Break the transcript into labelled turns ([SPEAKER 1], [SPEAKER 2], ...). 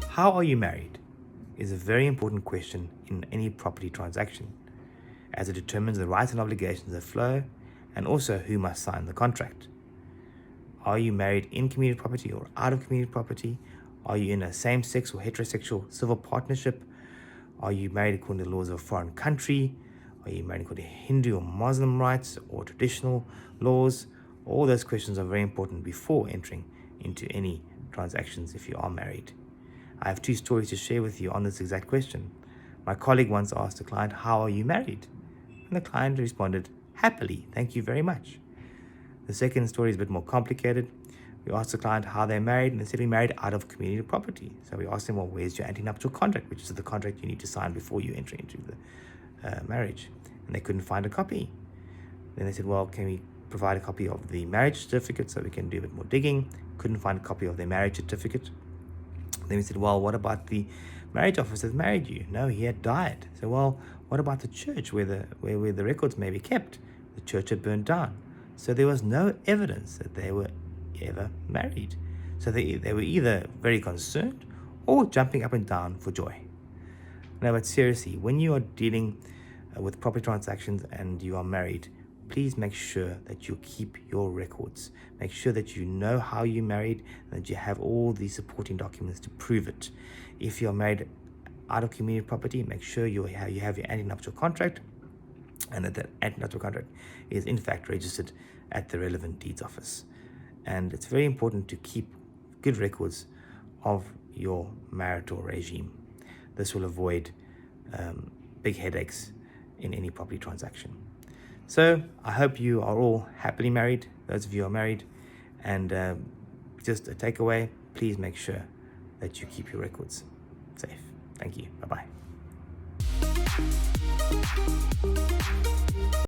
[SPEAKER 1] How are you married is a very important question in any property transaction, as it determines the rights and obligations that flow and also who must sign the contract. Are you married in community property or out of community property? Are you in a same-sex or heterosexual civil partnership? Are you married according to the laws of a foreign country? Are you married according to Hindu or Muslim rights or traditional laws? All those questions are very important before entering into any transactions if you are married. I have two stories to share with you on this exact question. My colleague once asked a client, "How are you married?" And the client responded, "Happily, thank you very much." The second story is a bit more complicated. We asked the client how they're married, and they said, "We married out of community property." So we asked them, "Well, where's your antenuptial contract?" which is the contract you need to sign before you enter into the marriage. And they couldn't find a copy. Then they said, "Well, can we provide a copy of the marriage certificate so we can do a bit more digging?" Couldn't find a copy of their marriage certificate. Then we said, "Well, what about the marriage officer that married you?" No, he had died. So, well, what about the church where the records may be kept? The church had burned down. So there was no evidence that they were ever married. So they were either very concerned or jumping up and down for joy. No, but seriously, when you are dealing with property transactions and you are married, please make sure that you keep your records. Make sure that you know how you married and that you have all the supporting documents to prove it. If you're married out of community property, make sure you have your antenuptial contract and that antenuptial contract is in fact registered at the relevant deeds office. And it's very important to keep good records of your marital regime. This will avoid big headaches in any property transaction. So I hope you are all happily married, those of you who are married, and just a takeaway, please make sure that you keep your records safe. Thank you. Bye-bye.